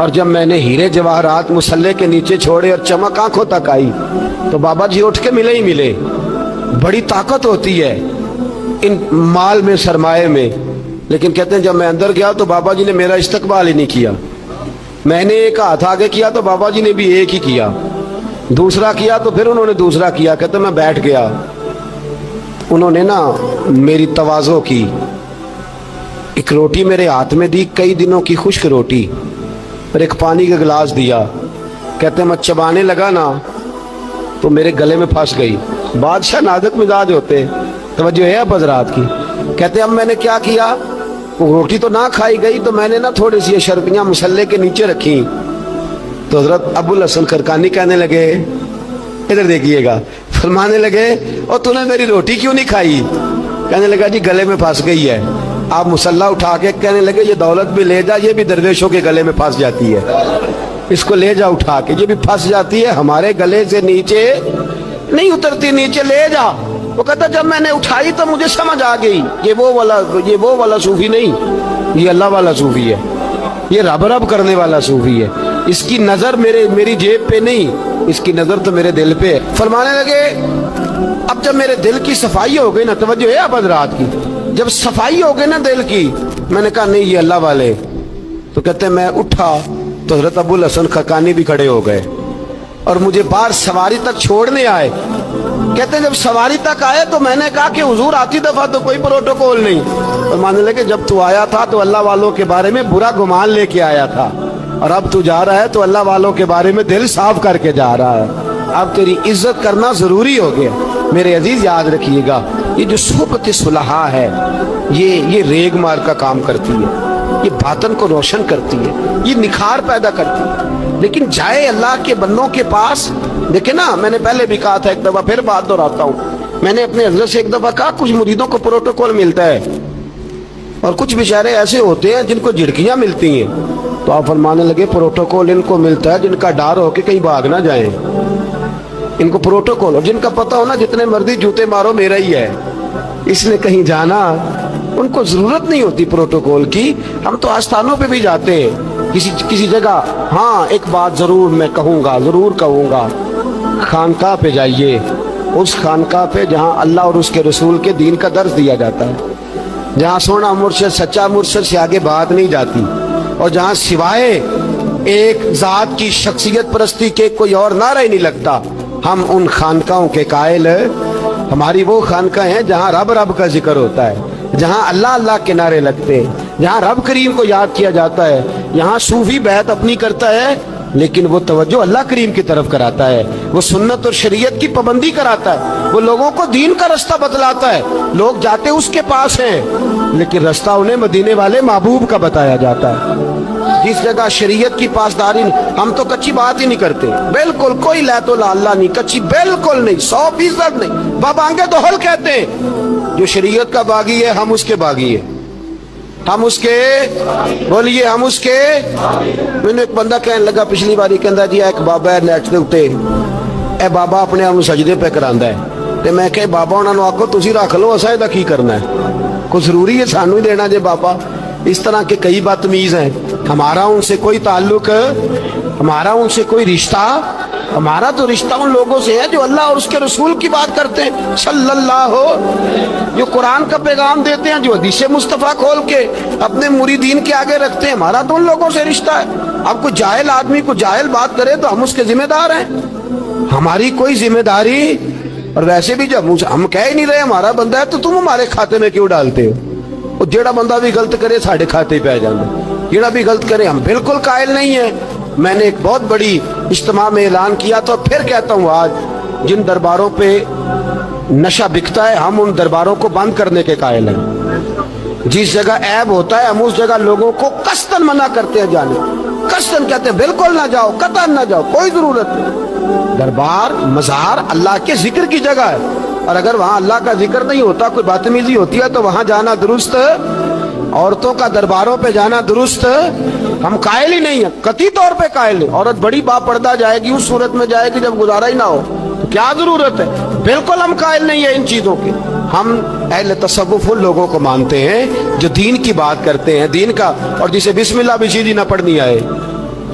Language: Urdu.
اور جب میں نے ہیرے جواہرات مصلے کے نیچے چھوڑے اور چمک آنکھوں تک آئی تو بابا جی اٹھ کے ملے ہی ملے. بڑی طاقت ہوتی ہے ان مال میں، سرمایے میں. لیکن کہتے ہیں جب میں اندر گیا تو بابا جی نے میرا استقبال ہی نہیں کیا. میں نے ایک ہاتھ آگے کیا تو بابا جی نے بھی ایک ہی کیا، دوسرا کیا تو پھر انہوں نے دوسرا کیا. کہتے میں بیٹھ گیا. انہوں نے نا میری تواضع کی، ایک روٹی میرے ہاتھ میں دی، کئی دنوں کی خشک روٹی، اور ایک پانی کا گلاس دیا. کہتے میں چبانے لگا نا تو میرے گلے میں پھنس گئی. بادشاہ نازک مزاج ہوتے، توجہ ہے اب حضرات کی. کہتے اب میں نے کیا کیا، وہ روٹی تو نہ کھائی گئی تو میں نے نا تھوڑی سی شربیاں مصلے کے نیچے رکھی. تو حضرت ابو الحسن خرقانی کہنے لگے، ادھر دیکھیے گا، فرمانے لگے اور تو نے میری روٹی کیوں نہیں کھائی؟ کہنے لگا جی گلے میں پھنس گئی ہے. آپ مصلہ اٹھا کے کہنے لگے یہ دولت بھی لے جا، یہ بھی درویشوں کے گلے میں پھنس جاتی ہے، اس کو لے جا اٹھا کے، یہ بھی پھنس جاتی ہے، ہمارے گلے سے نیچے نہیں اترتی، نیچے لے جا. وہ کہتا جب میں نے اٹھائی تو مجھے سمجھ آ گئی یہ وہ والا صوفی نہیں، یہ اللہ والا صوفی ہے، یہ رب رب کرنے والا صوفی ہے. اس کی نظر میری جیب پہ نہیں، اس کی نظر تو میرے دل پہ ہے. فرمانے لگے اب جب میرے دل کی صفائی ہو گئی نا، توجہ ہے اب حضرات کی، جب صفائی ہو گئی نا دل کی، میں نے کہا نہیں یہ اللہ والے. تو کہتے ہیں میں اٹھا تو حضرت ابو الحسن خرقانی بھی کھڑے ہو گئے اور مجھے باہر سواری تک چھوڑنے آئے. کہتے ہیں جب سواری تک آئے تو میں نے کہا کہ حضور آتی دفعہ تو کوئی پروٹوکول نہیں. اور ماننے لگے جب تو آیا تھا تو اللہ والوں کے بارے میں برا گمان لے کے آیا تھا، اور اب تو جا رہا ہے تو اللہ والوں کے بارے میں دل صاف کر کے جا رہا ہے. اب تیری عزت کرنا ضروری ہو گیا. میرے عزیز یاد رکھیے گا، یہ جو صحبت صلحاء ہے یہ ریگ مار کا کام کرتی ہے، یہ باطن کو روشن کرتی ہے، یہ نکھار پیدا کرتی ہے. لیکن جائے اللہ کے بندوں کے پاس، دیکھیں نا میں نے پہلے بھی کہا تھا، ایک دفعہ پھر بات دہراتا ہوں، میں نے اپنے حضرت سے ایک دفعہ کہا کچھ مریدوں کو پروٹوکول ملتا ہے اور کچھ بیچارے ایسے ہوتے ہیں جن کو جھڑکیاں ملتی ہیں. تو آپ فرمانے لگے پروٹوکول ان کو ملتا ہے جن کا ڈر ہو کہ کہیں بھاگ نہ جائیں، ان کو پروٹوکول، اور جن کا پتہ ہونا جتنے مرضی جوتے مارو میرا ہی ہے، اس نے کہیں جانا، ان کو ضرورت نہیں ہوتی پروٹوکول کی. ہم تو آستانوں پہ بھی جاتے ہیں کسی جگہ. ہاں ایک بات ضرور میں ضرور کہوں گا، خانقاہ پہ جائیے، اس خانقاہ پہ جہاں اللہ اور اس کے رسول کے دین کا درس دیا جاتا ہے، جہاں سونا مرشد سچا مرشد سے آگے بات نہیں جاتی، اور جہاں سوائے ایک ذات کی شخصیت پرستی کے کوئی اور نعرہ ہی نہیں لگتا. ہم ان خانقاہوں کے قائل، ہماری وہ خانقاہ ہیں جہاں رب رب کا ذکر ہوتا ہے، جہاں اللہ اللہ کے نعرے لگتے ہیں، جہاں رب کریم کو یاد کیا جاتا ہے. یہاں صوفی بیعت اپنی کرتا ہے لیکن وہ توجہ اللہ کریم کی طرف کراتا ہے، وہ سنت اور شریعت کی پابندی کراتا ہے، وہ لوگوں کو دین کا رستہ بتلاتا ہے. لوگ جاتے اس کے پاس ہیں لیکن رستہ انہیں مدینے والے محبوب کا بتایا جاتا ہے. جس جگہ شریعت کی پاسداری، ہم تو کچی بات ہی نہیں کرتے، بالکل کوئی لے لا اللہ نہیں، کچی بالکل نہیں، 100% نہیں. بابانگے دوہل کہتے ہیں جو شریعت کا باغی ہے ہم اس کے باغی ہیں، ہم اس کے، بولیے ہم اس کے. میں نے ایک بندہ کہنے لگا پچھلی باری، کہندا جی ایک بابا ہے نیٹ دے اوتے، اے بابا اپنے آپ سجدے پہ کراندا ہے. تے میں کہ بابا انہاں نوں آکھو تسی رکھ لو، اساں دا کی کرنا ہے، کوئی ضروری ہے سانوں ہی دینا جے بابا. اس طرح کے کئی بدتمیز ہیں. ہمارا ان سے کوئی تعلق، ہمارا ان سے کوئی رشتہ، ہمارا تو رشتہ ان لوگوں سے ہے جو اللہ اور اس کے رسول کی بات کرتے ہیں صلی اللہ، جو قرآن کا پیغام دیتے ہیں، جو حدیث مصطفیٰ کھول کے اپنے مریدین کے آگے رکھتے ہیں. ہمارا تو ان لوگوں سے رشتہ ہے. اب کوئی جاہل آدمی کو جاہل بات کرے تو ہم اس کے ذمہ دار ہیں، ہماری کوئی ذمہ داری. اور ویسے بھی جب ہم کہہ ہی نہیں رہے ہمارا بندہ ہے تو تم ہمارے کھاتے میں کیوں ڈالتے ہو؟ اور جیڑا بندہ بھی غلط کرے ساڑھے کھاتے پہ آ جانا، جیڑا بھی غلط کرے. ہم بالکل قائل نہیں ہیں. میں نے ایک بہت بڑی اجتماع میں اعلان کیا تو پھر کہتا ہوں، آج جن درباروں پہ نشہ بکتا ہے ہم ان درباروں کو بند کرنے کے قائل ہیں. جس جگہ عیب ہوتا ہے ہم اس جگہ لوگوں کو قصداً منع کرتے ہیں جانے، قصداً کہتے ہیں بالکل نہ جاؤ، قطعاً نہ جاؤ، کوئی ضرورت نہیں. دربار مزار اللہ کے ذکر کی جگہ ہے، اور اگر وہاں اللہ کا ذکر نہیں ہوتا، کوئی بدتمیزی ہوتی ہے تو وہاں جانا درست. عورتوں کا درباروں پہ جانا درست ہم قائل ہی نہیں ہیں، قطعی طور پہ قائل نہیں. عورت بڑی با پردہ جائے گی، اس صورت میں جائے گی جب گزارا ہی نہ ہو تو کیا ضرورت ہے. بالکل ہم قائل نہیں ہیں ان چیزوں کے. ہم اہل تصوف ان لوگوں کو مانتے ہیں جو دین کی بات کرتے ہیں، دین کا، اور جسے بسم اللہ بھی سیدھی نہ پڑھنی آئے،